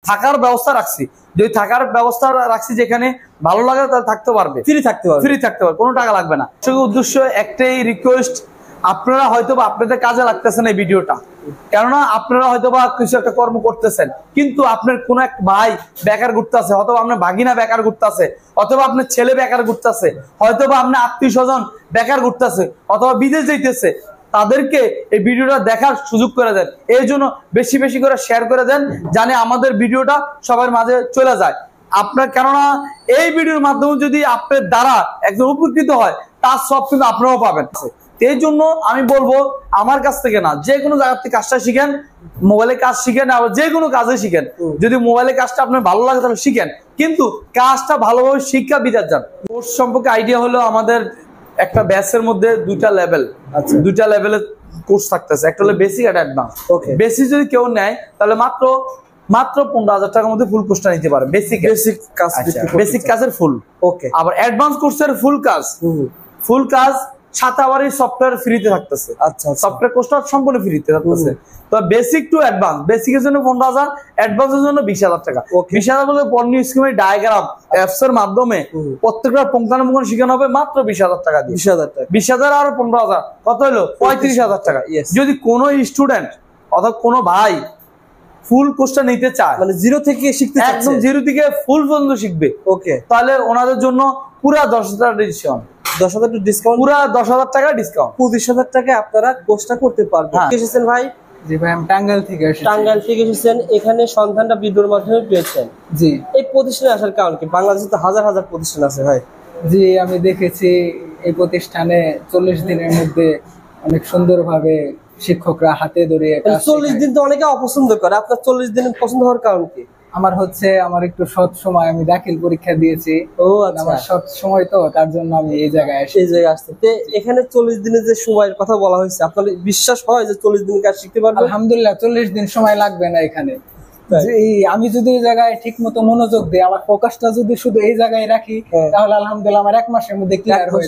থাকার ব্যবস্থা রাখছি, যদি থাকার ব্যবস্থা রাখছি যেখানে ভালো লাগে তাহলে থাকতে পারবে, ফ্রি থাকতে পারবে, কোনো টাকা লাগবে না। উদ্দেশ্য একটাই রিকোয়েস্ট, আপনারা হয়তো বা আপনাদের কাজে লাগতেছেন এই ভিডিওটা, কেননা আপনারা হয়তো বা কিছু একটা কর্ম করতেছেন, কিন্তু আপনার কোন এক ভাই বেকার ঘুরতেছে, অথবা আপনার ভাগিনা বেকার ঘুরতেছে, অথবা আপনার ছেলে বেকার ঘুরতেছে, হয়তো বা আপনার আত্মীয় স্বজন বেকার ঘুরতেছে, অথবা বিদেশ যাইতেছে, তাদেরকে এই ভিডিওটা দেখার সুযোগ করে দেন। এই জন্য বেশি বেশি করে শেয়ার করে দেন, জানে আমাদের ভিডিওটা সবার মাঝে চলে যায়। আপনার কেননা এই ভিডিওর মাধ্যমে যদি আপনার দ্বারা একজন উপকৃত হয়, তার সব কিন্তু আপনারাও পাবেন। এই জন্য আমি বলবো, আমার কাছ থেকে না, যে কোনো জায়গা থেকে কাজটা শিখেন, মোবাইলে কাজ শিখেন, আবার যে কোনো কাজে শিখেন। যদি মোবাইলে কাজটা আপনার ভালো লাগে তাহলে শিখেন, কিন্তু কাজটা ভালোভাবে শিক্ষা বিদার যান। কোর্স সম্পর্কে আইডিয়া হলো, আমাদের একটা ব্যাচের মধ্যে দুইটা লেভেল, দুইটা লেভেলের কোর্স থাকতেছে, একটা হলো বেসিক আর অ্যাডভান্স। বেসিক যদি কেউ নেয় তাহলে মাত্র 15,000 টাকার মধ্যে ফুল কোর্সটা নিতে পারে। বেসিক কাজের ফুল। আবার অ্যাডভান্স কোর্সের ফুল কাজ সাতাবারই সফটওয়্যার ফ্রিতে থাকতেছে। সফটওয়্যার কোর্সটা সম্পূর্ণ ফ্রিতে থাকতেছে। তো বেসিক টু অ্যাডভান্স, বেসিকের জন্য 15,000, অ্যাডভান্সের জন্য 20,000 টাকা। 20,000 বলে পণ্য স্কিমের ডায়াগ্রাম অ্যাপস এর মাধ্যমে প্রত্যেকটা পুঙ্খানুপুঙ্খ শেখানো হবে মাত্র 20,000 টাকা দিয়ে। 20,000 আর 15,000 কত হলো? 35,000 টাকা। যদি কোনো স্টুডেন্ট অথবা কোনো ভাই ফুল কোর্সটা নিতে চায়, মানে জিরো থেকে শিখতে, একদম জিরো থেকে ফুল পর্যন্ত শিখবে, তাহলে ওনাদের জন্য পুরা 10,000 ডিসকাউন্ট, 10,000 ডিসকাউন্ট, পুরা 10,000 টাকা ডিসকাউন্ট, 25,000 টাকা আপনারা কোর্সটা করতে পারবেন। এসেছেন ভাই? জি ভাই, আমি টাঙ্গাইল থেকে এসেছি। টাঙ্গাইল থেকে এসেছেন, এখানে সন্ধানটা ভিডিওর মাধ্যমে পেয়েছেন। জি, এই প্রতিষ্ঠানে আসার কারণ কি? বাংলাদেশে তো হাজার হাজার প্রতিষ্ঠান আছে ভাই। জি, আমি দেখেছি এই প্রতিষ্ঠানে 40 দিনের মধ্যে অনেক সুন্দরভাবে শিক্ষকরা হাতে ধরে। 40 দিন তো অনেকে অপছন্দ করে, আপনার 40 দিন পছন্দ হওয়ার কারণ কি? আমার একটু সৎ সময়, আমি দাখিল পরীক্ষা দিয়েছি। আমার সৎ সময়, তো তার জন্য আমি এই জায়গায় আসতে। এখানে 40 দিনের যে সময়ের কথা বলা হয়েছে, আপনার বিশ্বাস হয় যে 40 দিন কাজ শিখতে পারবেন? আলহামদুলিল্লাহ, 40 দিন সময় লাগবে না এখানে। আমি যদি এই জায়গায় ঠিক মতো মনোযোগ দিই, আমার ফোকাসটা যদি শুধু এই জায়গায় রাখি, তাহলে আলহামদুলিল্লাহ আমার 1 মাসের মধ্যে ক্লিয়ার হয়ে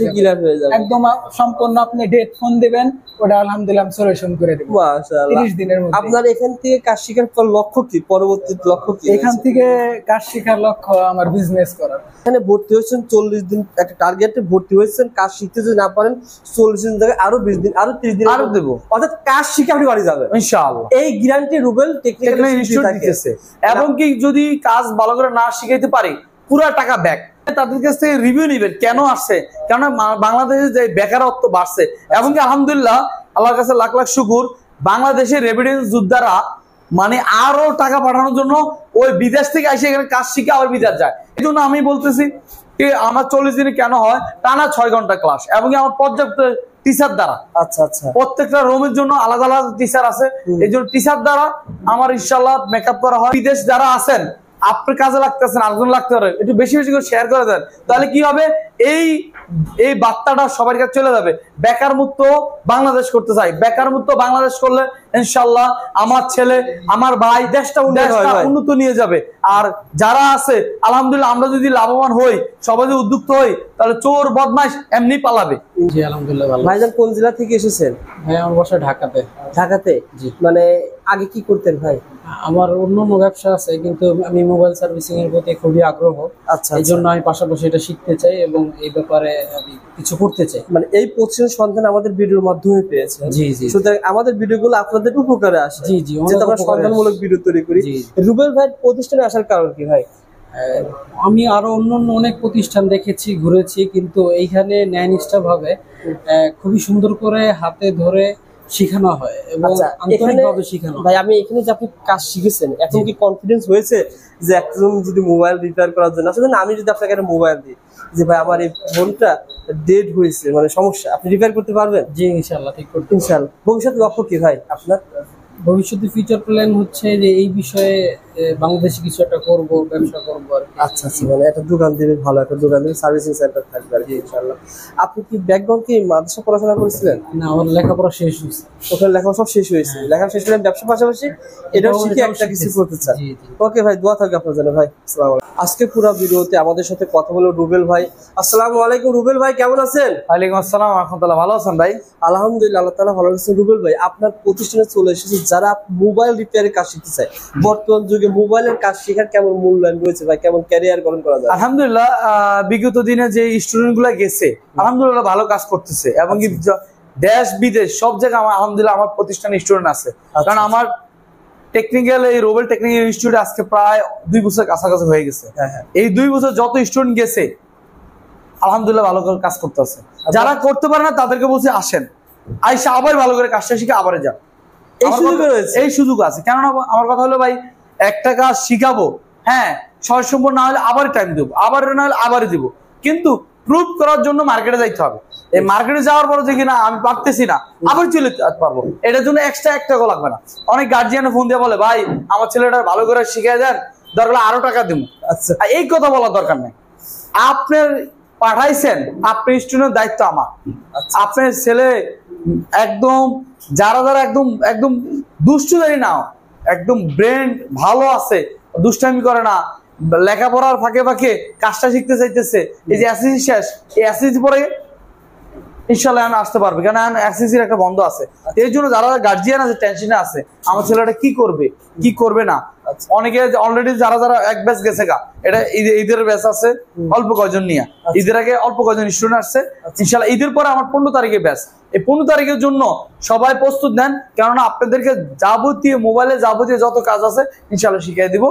যাবে। একদম সম্পূর্ণ আপনি ডেট ফোন দিবেন, ওটা আলহামদুলিল্লাহ আমি সলিউশন করে দেব মাশাআল্লাহ 30 দিনের মধ্যে। আপনার এখান থেকে কাজ শেখার পর লক্ষ্য কি? পরবর্তী লক্ষ্য কি? এখান থেকে কাজ শেখার লক্ষ্য আমার বিজনেস করা। এখানে ভর্তি হয়েছেন 40 দিন, একটা টার্গেটে ভর্তি হয়েছেন। কাজ শিখতে যদি না পারেন 40 দিন থেকে আরো 20 দিন, আরো 30 দিন আরো দেব, অর্থাৎ কাজ শিখে আপনি বাড়ি যাবেন ইনশাআল্লাহ। এই গ্যারান্টি রুবেল টেকনিক্যাল ইনস্টিটিউট দিতেছে। এবং কি যদি কাজ ভালো করে না শিখাইতে পারি, পুরো টাকা ব্যাক। তাদের কাছ থেকে রিভিউ নিবেন কেন আসছে, কেন বাংলাদেশে যে বেকারত্ব বাড়ছে। এবং কি আলহামদুলিল্লাহ, আল্লাহর কাছে লাখ লাখ শুকুর, বাংলাদেশের রেভিডেন্স যোদ্ধারা মানে আরো টাকা পাঠানোর জন্য ওই বিদেশ থেকে এসে এখানে কাজ শিখে আবার বিদেশ যায়। এই জন্য আমি বলতেছি আমার 40 দিনে কেন হয়, টানা 6 ঘন্টা ক্লাস, এবং আমার পর্যাপ্ত টিচার দ্বারা। প্রত্যেকটা রুমের জন্য আলাদা আলাদা টিচার আছে। এই জন্য টিচার দ্বারা আমার ইনশাআল্লাহ মেকআপ করা হয়। বিদেশ যারা আছেন, আপনার কাজে লাগতেছেন, আরেকজন লাগতে পারে, একটু বেশি বেশি করে শেয়ার করে দেন, তাহলে কি হবে, এই বার্তাটা সবার কাছে চলে যাবে। বেকার মুক্ত বাংলাদেশ করতে চাই, বেকার মুক্ত বাংলাদেশ করলে ইনশাআল্লাহ আমার ছেলে, আমার ভাই দেশটা উন্নত নিয়ে যাবে। আর যারা আছে আলহামদুলিল্লাহ, আমরা যদি লাভবান হই, সবাই যদি উদ্যুক্ত হই, তাহলে চোর বদমাইশ এমনি পালাবে। জি আলহামদুলিল্লাহ ভালো। ভাইজান কোন জেলা থেকে এসেছেন? ভাই আমার বাসা ঢাকাতে। ঢাকাতে? জি। মানে আগে কি করতেন ভাই? আমার অন্যান্য ব্যবসা আছে, কিন্তু আমি মোবাইল সার্ভিসিং এর প্রতি খুবই আগ্রহ। এই জন্য আমি পাশাপাশি এটা শিখতে চাই এবং এই ব্যাপারে আমি কিছু করতে চাই। মানে এই প্রতিষ্ঠানের সন্ধান আমাদের ভিডিওর মাধ্যমে পেয়েছে। জি জি। সুতরাং আমাদের ভিডিওগুলো আপনাদের উপকারে আসে। জি জি, যেটা আমরা সন্ধানমূলক ভিডিও তৈরি করি। রুবেল ভাই প্রতিষ্ঠানে আসার কারণ কি ভাই? আমি আরো অন্যান্য অনেক প্রতিষ্ঠান দেখেছি, ঘুরেছি, কিন্তু এইখানে ন্যায়নিষ্ঠা ভাবে খুবই সুন্দর করে হাতে ধরে শেখানো হয় এবং আন্তরিকভাবে শেখানো। ভাই আমি এখানে যে আপনি কাজ শিখেছেন, এখন কি কনফিডেন্স হয়েছে যে একজন যদি মোবাইল রিপেয়ার করার জন্য, আসলে আমি যদি আপনাকে একটা মোবাইল দিই যে ভাই আমার এই ফোনটা ডেড হয়েছে, মানে সমস্যা, আপনি রিপেয়ার করতে পারবেন? জি ইনশাআল্লাহ ঠিক করতে। ইনশাআল্লাহ। ভবিষ্যৎ লক্ষ্য কি ভাই আপনার? ভবিষ্যতে ফিউচার প্ল্যান হচ্ছে যে এই বিষয়ে বাংলাদেশে কিছু একটা করবো, ব্যবসা করবো আর কি। আচ্ছা আচ্ছা, মানে একটা দোকান দিবেন, ভালো একটা দোকান দিবেন, সার্ভিসিং সেন্টার থাকবে আর কি ইনশাআল্লাহ। আপনি কি ব্যাকগ্রাউন্ড কি মাদ্রাসা পড়াশোনা করেছিলেন? না, আমার লেখাপড়া শেষ হয়েছে। ওখানে লেখাপড়া সব শেষ হয়েছে? লেখা শেষ করে ব্যবসা পাশাপাশি এটাও শিখে একটা কিছু করতে চান? ওকে ভাই, দোয়া থাকবে আপনার জন্য ভাই। আসসালামু আলাইকুম। আজকে পুরো ভিডিওতে আমাদের সাথে কথা বলল রুবেল ভাই। আসসালামু আলাইকুম রুবেল ভাই, কেমন আছেন? ওয়ালাইকুম আসসালাম ওয়া রাহমাতুল্লাহ। ভালো আছেন ভাই? আলহামদুলিল্লাহ, আল্লাহ তাআলা ভালো রাখছেন। রুবেল ভাই, আপনার প্রতিষ্ঠানে চলে এসেছে যারা মোবাইল রিপেয়ারের কাজ শিখতে চায়, বর্তমান যুগে মোবাইলের কাজ শেখার কেমন মূল্যায়ন রয়েছে ভাই, কেমন ক্যারিয়ার গঠন করা যায়? আলহামদুলিল্লাহ বিগত দিনে যে স্টুডেন্ট গুলা গেছে আলহামদুলিল্লাহ ভালো কাজ করতেছে, এবং দেশ বিদেশ সব জায়গায় আমার আলহামদুলিল্লাহ আমার প্রতিষ্ঠানে স্টুডেন্ট আছে। কারণ আমার টেকনিক্যাল এই রোবেল টেকনিক্যাল ইনস্টিটিউট আজকে প্রায় 2 বছর কাছাকাছি হয়ে গেছে। এই 2 বছর যত স্টুডেন্ট গেছে আলহামদুলিল্লাহ ভালো করে কাজ করতেছে। যারা করতে পারে না তাদেরকে বলছি আসেন, আইসা আবার ভালো করে কাজটা শিখে আবার যান, এই সুযোগ আছে। কেননা আমার কথা হলো ভাই, একটা কাজ শিখাবো, হ্যাঁ সম্ভব না হলে আবার টাইম দেবো, আবার না হলে আবারই দিব, কিন্তু প্রুভ করার জন্য মার্কেটে যাইতে হবে। এই মার্কেটে যাওয়ার পরে দেখি না আমি পারতেছি না, আবার চলে পারবো, এটার জন্য এক্সট্রা 1 টাকা লাগবে না। অনেক গার্জিয়ান ফোন দিয়ে বলে ভাই আমার ছেলেটা ভালো করে শিখিয়ে দেন, দরকার আরো টাকা দিব। আচ্ছা, এই কথা বলার দরকার নেই। আপনার পাঠাইছেন, আপনি স্টুডেন্টের দায়িত্ব আমার। আপনার ছেলে একদম যারা যারা একদম একদম দুষ্টু জানি না, একদম ব্রেন ভালো আছে, দুষ্টামি করে না, লেখাপড়ার ফাঁকে ফাঁকে কাজটা শিখতে চাইতেছে, এই যে এসএসসি শেষ, এই এসএসসি পরে ইনশাআল্লাহ আসতে পারবে, কারণ এসএসসির একটা বন্ধ আছে। এই জন্য যারা গার্জিয়ান আছে টেনশনে আছে, আমার ছেলেটা কি করবে কি করবে না। অনেকে অলরেডি যারা যারা এক ব্যাচ গেছে গা, এটা ঈদের ব্যাচ আছে অল্প কয়জন নিয়ে, ঈদের আগে অল্প কয়জন স্টুডেন্ট আসছে। ইনশাআল্লাহ ঈদের পরে আমার 15 তারিখে ব্যাচ। এই 15 তারিখের জন্য সবাই প্রস্তুত নেন, কেননা আপনাদেরকে যাবতীয় মোবাইলে যাবতীয় যত কাজ আছে ইনশাআল্লাহ শিখিয়ে দিব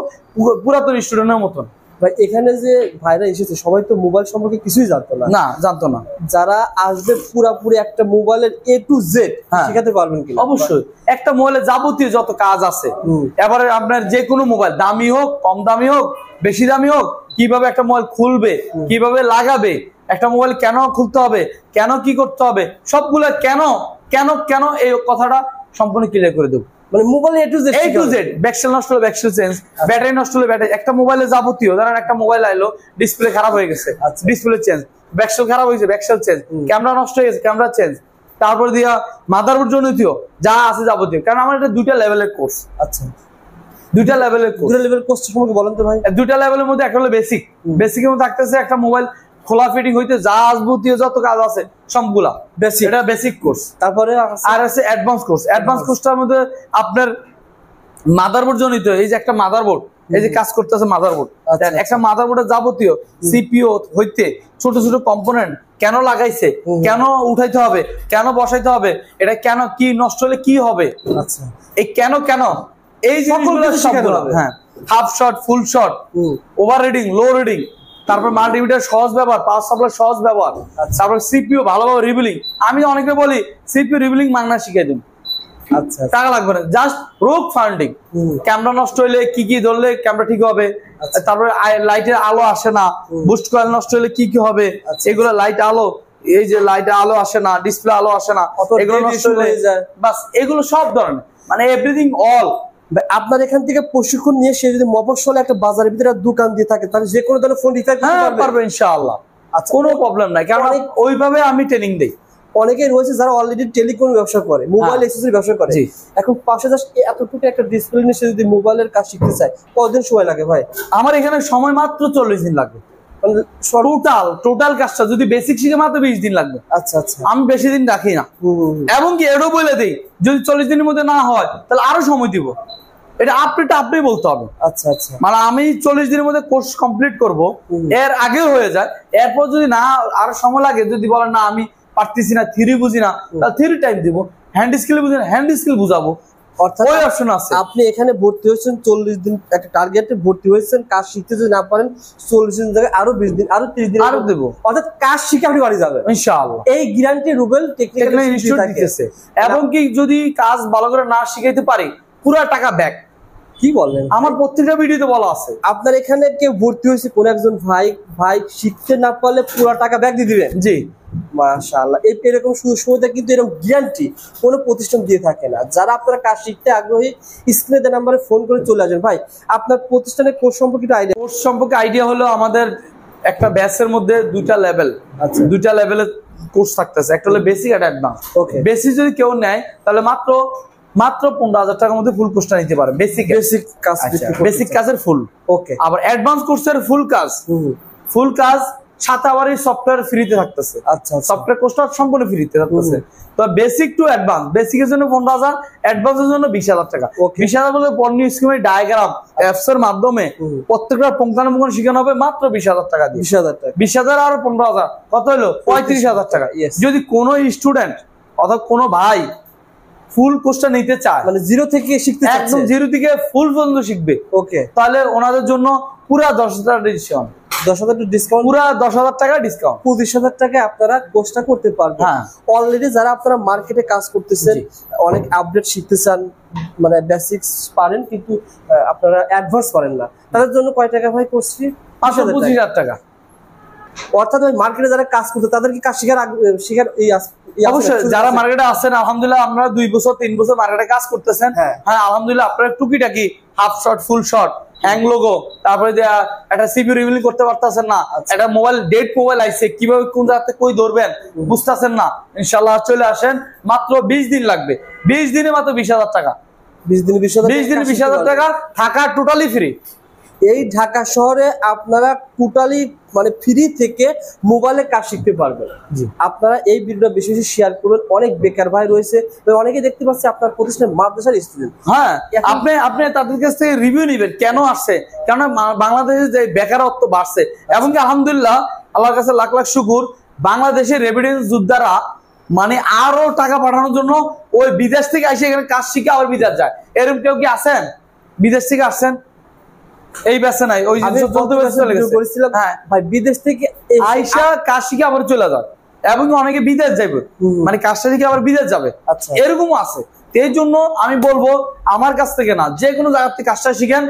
পুরাতন স্টুডেন্টের মতন। ভাই এখানে যে ভাইরা এসেছে সবাই তো মোবাইল সম্পর্কে কিছুই জানতো না, জানতো না। যারা আসবে পুরাপুরি একটা মোবাইলের A to Z শেখাতে পারবেন কি? অবশ্যই, একটা মোবাইলে যাবতীয় যত কাজ আছে, এবারে আপনার যে কোনো মোবাইল দামি হোক কম দামি হোক বেশি দামি হোক, কিভাবে একটা মোবাইল খুলবে, কিভাবে লাগাবে, একটা মোবাইল কেন খুলতে হবে, কেন কি করতে হবে, সবগুলো কেন কেন কেন এই কথাটা সম্পূর্ণ ক্লিয়ার করে দেবো। মানে mobile A to Z, back shell নষ্ট হলে ব্যাকসেল চেঞ্জ, ব্যাটারি নষ্ট হলে ব্যাটারি, একটা মোবাইলে যাবতীয়, ধরেন একটা মোবাইল আইলো ডিসপ্লে খারাপ হয়ে গেছে, ডিসপ্লে চেঞ্জ, ব্যাকসেল খারাপ হয়েছে ব্যাকসেল চেঞ্জ, ক্যামেরা নষ্ট হয়ে গেছে ক্যামেরা চেঞ্জ, তারপর দিয়া মাদারবোর্ড জনিত যা আছে যাবতীয়। কারণ আমার এটা 2টা লেভেলের কোর্স। আচ্ছা, 2টা লেভেলের কোর্স। 2টা লেভেল কোর্স সম্পর্কে বলেন তো ভাই। 2টা লেভেলের মধ্যে একটা হলো বেসিক, বেসিকের মধ্যে থাকতেছে একটা মোবাইল খোলা ফিটিং হইতে যা যাবতীয় যত কাজ আছে সবগুলা বেসিক, এটা বেসিক কোর্স। তারপরে আর আছে অ্যাডভান্স কোর্স। অ্যাডভান্স কোর্সটার মধ্যে আপনার মাদারবোর্ড জনিত, এই যে একটা মাদারবোর্ড, এই যে কাজ করতেছে মাদারবোর্ড, একটা মাদারবোর্ডের যাবতীয় সিপিইউ হইতে ছোট ছোট কম্পোনেন্ট কেন লাগাইছে, কেন উঠাইতে হবে, কেন বসাইতে হবে, এটা কেন কি নষ্ট হলে কি হবে, আচ্ছা এই কেন কেন এই জিনিসগুলো সবগুলো, হ্যাঁ হাফ শট ফুল শট, ওভার রিডিং লো রিডিং, তারপর মাল্টিমিটার সহজ ব্যবহার, পাওয়ার সাপ্লাই সহজ ব্যবহার, তারপর সিপিইউ ভালোভাবে রিবিলিং। আমি অনেকে বলি সিপিইউ রিবিলিং মাংনা শিখিয়ে দিন, আচ্ছা টাকা লাগবে না, জাস্ট রোগ ফান্ডিং। ক্যামেরা নষ্ট হলে কি কি ধরলে ক্যামেরা ঠিক হবে, তারপরে লাইটের আলো আসে না, বুস্ট কয়েল নষ্ট হলে কি কি হবে, এগুলো লাইট আলো, এই যে লাইটে আলো আসে না, ডিসপ্লে আলো আসে না, এগুলো নষ্ট হয়ে যায়, বাস এগুলো সব ধরনের মানে এভরিথিং অল। আপনার এখান থেকে প্রশিক্ষণ নিয়ে সে যদি মফস্বলে একটা বাজারের ভিতরে দোকান দিয়ে থাকে তাহলে যে কোনো ধরনের ফোন রিপেয়ার করতে পারবে ইনশাআল্লাহ, কোনো প্রবলেম নাই, কারণ ওইভাবে আমি ট্রেনিং দেই। অনেকেই রয়েছে যারা অলরেডি টেলিকম ব্যবসা করে, মোবাইল অ্যাক্সেসরি ব্যবসা করে, এখন পাশে জাস্ট এতটুকু একটা ডিসপ্লে নিয়ে সে যদি মোবাইলের কাজ শিখতে চায় কতদিন সময় লাগে ভাই? আমার এখানে সময় মাত্র 40 দিন লাগবে। টোটাল কাজটা যদি বেসিক শিখে মাত্র 20 দিন লাগবে। আচ্ছা আচ্ছা, আমি বেশি দিন রাখি না, এবং কি এটাও বলে দিই যদি 40 দিনের মধ্যে না হয় তাহলে আরো সময় দিব, এটা আপনি বলতে হবে। আচ্ছা আচ্ছা, মানে আমি 40 দিনের মধ্যে কোর্স কমপ্লিট করব, এর আগেও হয়ে যায়, এরপর যদি না আরো সময় লাগে, যদি বলেন না আমি পারতেছি না, থিওরি বুঝি না, তাহলে থিওরি টাইম দিব, হ্যান্ড স্কিল বুঝি না হ্যান্ড স্কিল বুঝাবো, অর্থাৎ ওই অপশন আছে। আপনি এখানে ভর্তি হয়েছেন 40 দিন একটা টার্গেটে ভর্তি হয়েছেন, কাজ শিখতে যদি না পারেন 40 দিন জায়গায় আরো 20 দিন আরো 30 দিন আরো দেব, অর্থাৎ কাজ শিখে আপনি বাড়ি যাবেন ইনশাআল্লাহ। এই গ্যারান্টি রুবেল টেকনিক্যাল ইনস্টিটিউট দিতেছে। এবং কি যদি কাজ ভালো করে না শিখাইতে পারি পুরো টাকা ব্যাক। কি বলেন? আমার প্রত্যেকটা ভিডিওতে বলা আছে। আপনার এখানে কেউ ভর্তি হয়েছে কোন একজন ভাই শিখতে না পারলে পুরো টাকা ব্যাক দিয়ে দিবেন? জি মাশাআল্লাহ, এরকম সুবিধা কিন্তু এরকম গ্যারান্টি কোনো প্রতিষ্ঠান দিয়ে থাকে না। যারা আপনারা কাজ শিখতে আগ্রহী স্ক্রিনে দেওয়া নম্বরে ফোন করে চলে আসবেন। ভাই আপনার প্রতিষ্ঠানের কোর্স সম্পর্কে আইডিয়া? কোর্স সম্পর্কে আইডিয়া হলো আমাদের একটা ব্যাচের মধ্যে 2টা লেভেল, আচ্ছা 2টা লেভেলের কোর্স থাকতেছে, একটা হলো বেসিক আর অ্যাডভান্স। ওকে, বেসিক যদি কেউ নেয় তাহলে মাত্র 15,000 টাকার মধ্যে ফুল কোর্সটা নিতে পারে। বেসিক কাজ, বেসিক কাজের ফুল। ওকে, আবার অ্যাডভান্স কোর্সের ফুল কাজ সাথে আবার এই সফটওয়্যার ফ্রিতে থাকতেছে। আচ্ছা, সফটওয়্যার কোর্সটা সম্পূর্ণ ফ্রিতে থাকতেছে। তো বেসিক টু অ্যাডভান্স, বেসিকের জন্য 15,000, অ্যাডভান্সের জন্য 20,000 টাকা। 20,000 বলে পণ্য স্কিমের ডায়াগ্রাম অ্যাপস এর মাধ্যমে প্রত্যেকটা পুঙ্খানুপুঙ্খ শেখানো হবে মাত্র 20,000 টাকা দিয়ে। 20,000 টাকা, 20,000 আর 15,000 কত হলো? 35,000 টাকা। যদি কোনো স্টুডেন্ট অথবা কোনো ভাই ফুল কোর্সটা নিতে চায়, মানে জিরো থেকে শিখতে চায়, একদম জিরো থেকে ফুল পর্যন্ত শিখবে, ওকে, তাহলে ওনাদের জন্য পুরো 10,000 ডিসকাউন্ট, 10,000 ডিসকাউন্ট, পুরো 10,000 টাকা ডিসকাউন্ট, 25,000 টাকায় আপনারা কোর্সটা করতে পারবেন। অলরেডি যারা আপনারা মার্কেটে কাজ করতেছেন, অনেক আপডেট শিখতে চান, মানে বেসিক্স পারেন কিন্তু আপনারা অ্যাডভান্স পারেন না, তাদের জন্য কয় টাকা ভাই কোর্স ফি? 25,000 টাকা। অর্থাৎ ওই মার্কেটে যারা কাজ করতে তাদের কি কাজ শেখার অবশ্যই যারা মার্কেটে আছেন, আলহামদুলিল্লাহ আপনারা 2 বছর 3 বছর মার্কেটে কাজ করতেছেন, হ্যাঁ আলহামদুলিল্লাহ আপনারা টুকিটাকি হাফ শর্ট, ফুল শর্ট, হ্যাং লোগো, তারপরে একটা সিপি রিভিল করতে পারতেছেন না, একটা মোবাইল ডেট মোবাইল আইছে, কিভাবে কোন জায়গাতে কই ধরবেন বুঝতেছেন না, ইনশাআল্লাহ চলে আসেন, মাত্র 20 দিন লাগবে, 20 দিনে মাত্র 20,000 টাকা, 20 দিনে 20,000 টাকা, থাকা টোটালি ফ্রি। এই ঢাকা শহরে আপনারা টোটালি মানে ফ্রি থেকে মোবাইলে কাজ শিখতে পারবেন। আপনারা এই ভিডিওটা বেশি বেশি শেয়ার করবেন, অনেক বেকার ভাই রয়েছে, অনেকে দেখতে পাচ্ছি আপনার প্রতিষ্ঠানের মাদ্রাসার স্টুডেন্ট, হ্যাঁ আপনি তাদের কাছ থেকে রিভিউ নেবেন কেন আসছে, কেন বাংলাদেশে যে বেকারত্ব বাড়ছে, এবং আলহামদুলিল্লাহ আল্লাহর কাছে লাখ লাখ শুকুর, বাংলাদেশের রেভিডেন্স যোদ্ধারা মানে আরো টাকা পাঠানোর জন্য ওই বিদেশ থেকে এসে এখানে কাজ শিখে আবার বিদেশ যায়। এরকম কেউ কি আছেন বিদেশ থেকে আসছেন? এই ব্যাচে নাই, ওই করেছিলাম ভাই বিদেশ থেকে আইসা কাজ শিখে আবার চলে যায়, এবং অনেকে বিদেশ যাবে, মানে কাজটা শিখে আবার বিদেশ যাবে, এরকমও আছে। এই জন্য আমি বলবো আমার কাছ থেকে না, যে কোনো জায়গা থেকে কাজটা শিখেন,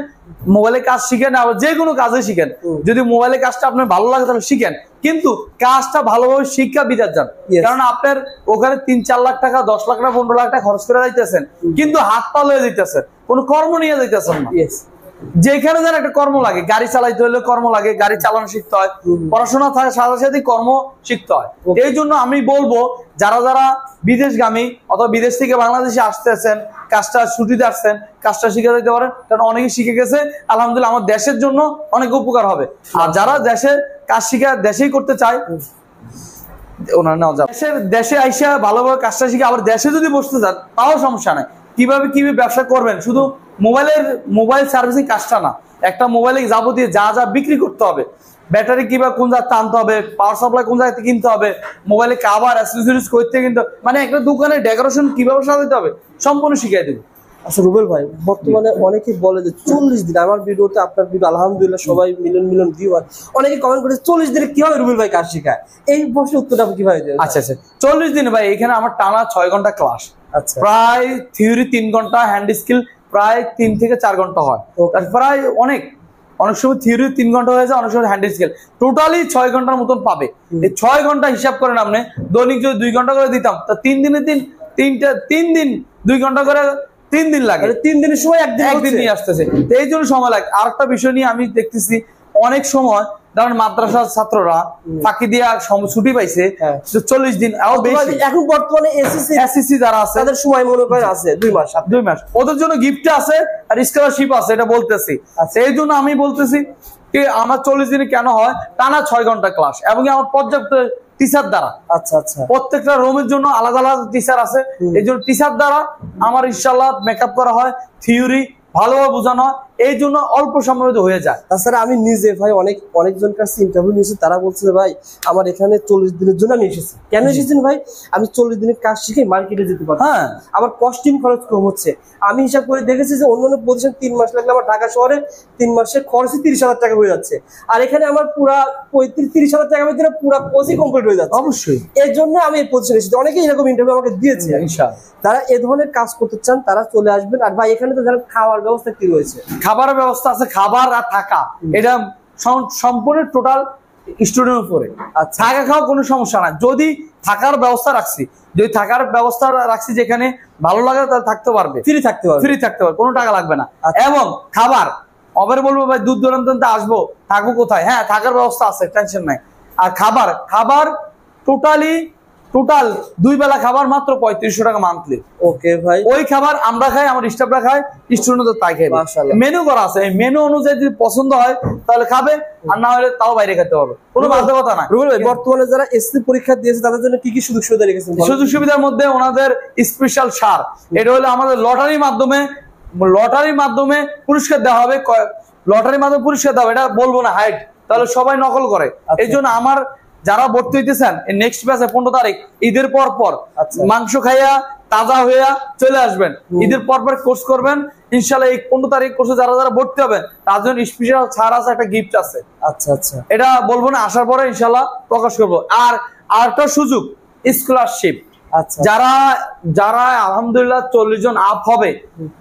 মোবাইলে কাজ শিখেন, আবার যে কোনো কাজে শিখেন, যদি মোবাইলে কাজটা আপনার ভালো লাগে তাহলে শিখেন, কিন্তু কাজটা ভালোভাবে শিক্ষা বিদেশ যান, কারণ আপনার ওখানে 3-4 লাখ টাকা, 10 লাখ টাকা, 15 লাখ টাকা খরচ করে যাইতেছেন, কিন্তু হাত পা লয়ে যাইতেছেন, কোনো কর্ম নিয়ে যাইতেছেন না। যেখানে যেন একটা কর্ম লাগে, গাড়ি চালাইতে হলে কর্ম লাগে, গাড়ি চালানো শিখতে হয়, পড়াশোনা থাকার সাথে সাথে কর্ম শিখতে হয়। এই জন্য আমি বলবো যারা যারা বিদেশগামী অথবা বিদেশ থেকে বাংলাদেশে আসতেছেন, কাজটা ছুটিতে আসছেন, কাজটা শিখে দিতে পারেন, কারণ অনেকে শিখে গেছে, আলহামদুলিল্লাহ আমার দেশের জন্য অনেক উপকার হবে। আর যারা দেশে কাজ শিখে দেশেই করতে চায়, দেশে আইসা ভালোভাবে কাজটা শিখে আবার দেশে যদি বসতে চান তাও সমস্যা নাই। কিভাবে ব্যবসা করবেন, শুধু মোবাইল সার্ভিসিং কাজটা না, একটা মোবাইলে যাবতীয় যা যা বিক্রি করতে হবে, ব্যাটারি কিভাবে কোন জায়গাতে আনতে হবে, পাওয়ার সাপ্লাই কোন জায়গাতে কিনতে হবে, মোবাইলে কাভার অ্যাক্সেসরিজ করতে কিনতে, মানে একটা দোকানে ডেকোরেশন কিভাবে সাজাতে হবে সম্পূর্ণ শিখিয়ে দেবে। আচ্ছা রুবেল ভাই, বর্তমানে অনেকেই বলে যে 40 দিন, আমার ভিডিওতে আপনার ভিডিও আলহামদুলিল্লাহ সবাই মিলিয়ন ভিউ হয়, অনেকে কমেন্ট করে 40 দিনে কিভাবে রুবেল ভাই কাজ শেখায়, এই প্রশ্নের উত্তরটা কিভাবে দেবেন? আচ্ছা 40 দিনে ভাই এখানে আমার টানা 6 ঘন্টা ক্লাস, প্রায় থিওরি 3 ঘন্টা, হ্যান্ড স্কিল প্রায় 3 থেকে 4 ঘন্টা হয়, প্রায় অনেক সময় থিওরি 3 ঘন্টা হয়ে যায়, অনেক সময় হ্যান্ড স্কিল টোটালি 6 ঘন্টার মতন পাবে। এই 6 ঘন্টা হিসাব করেন আপনি, দৈনিক যদি 2 ঘন্টা করে দিতাম তা 3 দিনে 3 দিন 2 ঘন্টা করে 3 দিন লাগে, 3 দিনের সময় একদিন নিয়ে আসতেছে, এই জন্য সময় লাগে। আর একটা বিষয় নিয়ে আমি দেখতেছি অনেক সময় ধরেন মাদ্রাসার ছাত্ররা ফাঁকি দিয়া ছুটি পাইছে 40 দিন, এখন বর্তমানে এসএসসি যারা আছে তাদের সময় মনে করেন আছে 2 মাস, ওদের জন্য গিফট আছে আর স্কলারশিপ আছে, এটা বলতেছি। এই জন্য আমি বলতেছি কি আমার 40 দিনে কেন হয় টানা 6 ঘন্টা ক্লাস, এবং আমার পর্যাপ্ত টিচার দ্বারা, প্রত্যেকটা রুমের জন্য আলাদা আলাদা টিচার আছে, এই জন্য টিচার দ্বারা আমার ইনশাআল্লাহ মেকআপ করা হয়, থিওরি ভালোভাবে বোঝানো হয়, এই জন্য অল্প সময় হয়ে যায়। তাছাড়া আমি নিজে ভাই অনেকজন কাছে ইন্টারভিউ নিয়েছি, তারা বলছে ভাই আমার এখানে 40 দিনের জন্য আমি এসেছি। কেন এসেছেন ভাই? আমি 40 দিনের কাজ শিখে মার্কেটে যেতে পারি, আমার কস্টিং খরচ কম হচ্ছে। আমি হিসাব করে দেখেছি যে অন্যান্য প্রতিষ্ঠান 3 মাস লাগলে আমার ঢাকা শহরে 3 মাসের খরচে 30,000 টাকা হয়ে যাচ্ছে, আর এখানে আমার পুরা 30,000 টাকার ভিতরে পুরো কোর্সই কমপ্লিট হয়ে যাচ্ছে। অবশ্যই এর জন্য আমি এই প্রতিষ্ঠানে এসেছি। অনেকেই এরকম ইন্টারভিউ আমাকে দিয়েছে, তারা এ ধরনের কাজ করতে চান তারা চলে আসবেন। আর ভাই এখানে তো যারা খাওয়ার ব্যবস্থা কি রয়েছে? খাবারের ব্যবস্থা আছে, খাবার আর থাকা এটা সম্পূর্ণ টোটাল স্টুডেন্টের উপরে, থাকা খাওয়া কোনো সমস্যা না। যদি থাকার ব্যবস্থা রাখছি যেখানে ভালো লাগে তাহলে থাকতে পারবে, ফ্রি থাকতে পারবে, কোনো টাকা লাগবে না। এবং খাবার আবার বলবো ভাই দূর দূরান্ত আসবো থাকবো কোথায়, হ্যাঁ থাকার ব্যবস্থা আছে, টেনশন নাই। আর খাবার টোটালি টোটাল 2 বেলা খাবার মাত্র 3500 টাকা মান্থলি। ওকে ভাই, ওই খাবার আমরা খাই, আমার স্টাফরা খায়, স্টুডেন্টদের তাই খাই। মাশাআল্লাহ। মেনু করা আছে, এই মেনু অনুযায়ী যদি পছন্দ হয় তাহলে খাবে, আর না হলে তাও বাইরে খেতে হবে, কোনো বাধ্যকতা না। রুবেল ভাই, বর্তমানে যারা এসএসসি পরীক্ষা দিয়েছে তাদের জন্য কি কি সুযোগ সুবিধা রেখেছেন? সুযোগ সুবিধার মধ্যে ওনাদের স্পেশাল সার, এটা হলো আমাদের লটারির মাধ্যমে পুরস্কার দেওয়া হবে। লটারির মাধ্যমে পুরস্কার দেওয়া হবে, এটা বলবো না হাইট, তাহলে সবাই নকল করে। এই জন্য আমার যারা ভর্তি হইতেছেন নেক্সট ব্যাচে 15 তারিখ ঈদের পর মাংস খাইয়া তাজা হইয়া চলে আসবেন। ঈদের পর কোর্স করবেন ইনশাআল্লাহ। এই 15 তারিখ কোর্সে যারা যারা ভর্তি হবেন তার জন্য স্পেশাল ছাড় আছে, একটা গিফট আছে। আচ্ছা আচ্ছা, এটা বলবো না, আসার পরে ইনশাআল্লাহ প্রকাশ করবো। আর আরেকটা সুযোগ স্কলারশিপ। আচ্ছা, যারা আলহামদুলিল্লাহ 40 জন আপ হবে,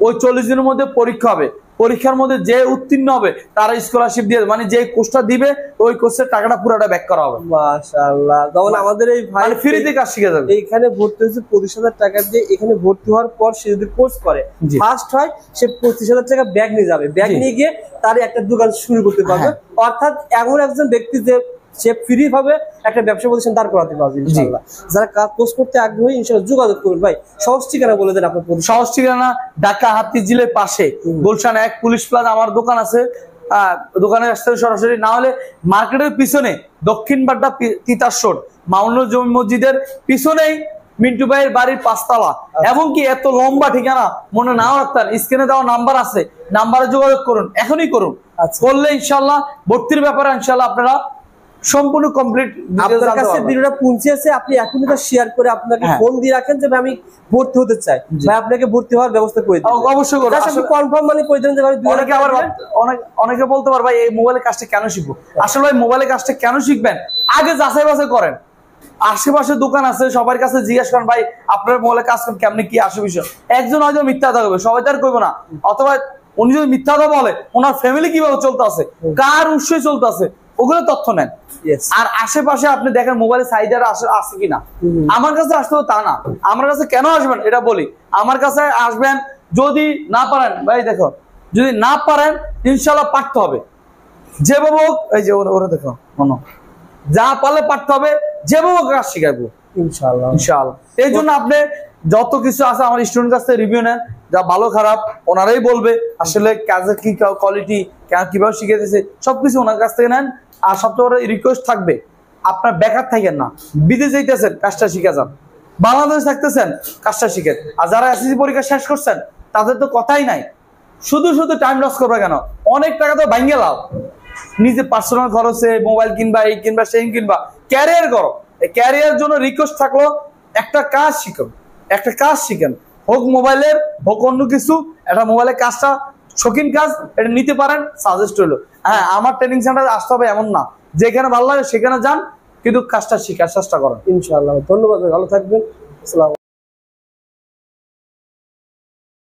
ওই 40 দিনের মধ্যে পরীক্ষা হবে, পরীক্ষার মধ্যে যে উত্তীর্ণ হবে তারা স্কলারশিপ দিয়ে, মানে যে কোর্সটা দিবে ওই কোর্সের টাকাটা পুরোটা ব্যাক করা হবে। মাশাআল্লাহ। তখন আমাদের এই ভাই ফ্রিতে কাজ শিখে যাবে। এইখানে ভর্তি হয়েছে 25,000 টাকা দিয়ে। এখানে ভর্তি হওয়ার পর সে যদি কোর্স করে ফার্স্ট হয়, সে 25,000 টাকা ব্যাগ নিয়ে যাবে, ব্যাগ নিয়ে গিয়ে তার একটা দোকান শুরু করতে পারবে। অর্থাৎ এমন একজন ব্যক্তি যে সে ফ্রি ভাবে একটা ব্যবসা প্রতিষ্ঠান দাঁড় করাতে পারবে ইনশাআল্লাহ। যারা কোর্স করতে আগ্রহী ইনশাআল্লাহ যোগাযোগ করুন। ভাই সহজ ঠিকানা বলে দেন আপনার। সহজ ঠিকানা ঢাকা হাতিঝিলের পাশে গুলশান 1 পুলিশ প্লাজা আমার দোকান আছে। দোকানে আসতে সরাসরি, না হলে মার্কেটের পিছনে দক্ষিণ বাড্ডা তিতাসর মামুনুল জমি মসজিদের পিছনেই মিন্টু ভাইয়ের বাড়ির 5 তলা। এবং কি এত লম্বা ঠিকানা মনে নাও রাখতেন, স্ক্রিনে দেওয়া নাম্বার আছে, নাম্বারে যোগাযোগ করুন, এখনই করুন। করলে ইনশাআল্লাহ ভর্তির ব্যাপারে ইনশাআল্লাহ আপনারা সম্পূর্ণ কমপ্লিট। আপনার কাছে ভিডিওটা পৌঁছেছে, আপনি এখনই তো শেয়ার করে আপনাকে ফোন দিয়ে রাখেন যে আমি ভর্তি হতে চাই, ভাই আপনাকে ভর্তি হওয়ার ব্যবস্থা করে দিন। অবশ্যই করব। আসলে কনফার্ম মানে করে দেন যে ভাই। অনেকে আবার অনেকে বলতে পারে ভাই এই মোবাইলের কাজটা কেন শিখবো? আসলে ভাই মোবাইলের কাজটা কেন শিখবেন, আগে যাচাই বাছাই করেন। আশেপাশে দোকান আছে, সবার কাছে জিজ্ঞেস করেন ভাই আপনার মোবাইলের কাজ করেন কেমনি কি আসে বিষয়। একজন হয়তো মিথ্যা কথা বলবে, সবাই তার করবো না। অথবা উনি যদি মিথ্যা কথা বলে, ওনার ফ্যামিলি কিভাবে চলতে আছে, কার উৎসই চলতে আছে, ওগুলো তথ্য নেন। আর আশেপাশে আপনি দেখেন মোবাইলের সাইডার আছে কিনা। আমার কাছে আসতে হবে তা না, আমার কাছে কেন আসবেন এটা বলি। আমার কাছে আসবেন যদি না পারেন, ভাই দেখো যদি না পারেন ইনশাআল্লাহ পারতে হবে যেভাবে হোক। এই যে ওরা দেখো যা পারলে পারতে হবে, যেভাবে কাজ শিখাবো ইনশাআল্লাহ। এই জন্য আপনি যত কিছু আছে আমার স্টুডেন্ট কাছ থেকে রিভিউ নেন, যা ভালো খারাপ ওনারাই বলবে আসলে কাজের কি কোয়ালিটি, কিভাবে শিখে দিয়েছে সবকিছু ওনার কাছ থেকে নেন। আর সবচেয়ে বড় রিকোয়েস্ট থাকবে, আপনার বেকার থাকেন না, বিদেশ যাইতেছেন কাজটা শিখে যান, বাংলাদেশ থাকতেছেন কাজটা শিখেন। আর যারা এসএসসি পরীক্ষা শেষ করছেন তাদের তো কথাই নাই, শুধু টাইম লস করবে কেন? অনেক টাকা তো ভাঙ্গে লাও, নিজে পার্সোনাল খরচে মোবাইল কিনবা, এই কিনবা, সেই কিনবা, ক্যারিয়ার করো। ক্যারিয়ার জন্য রিকোয়েস্ট থাকলো একটা কাজ শিখেন, হোক মোবাইলের হোক অন্য কিছু। একটা মোবাইলের কাজটা শৌখিন কাজ, এটা নিতে পারেন, সাজেস্ট হলো। হ্যাঁ, আমার ট্রেনিং সেন্টারে আসতে হবে এমন না, যেখানে ভালো লাগে সেখানে যান, কিন্তু কাজটা শিখার চেষ্টা করেন ইনশাআল্লাহ। ধন্যবাদ, ভালো থাকবেন। আসসালাম।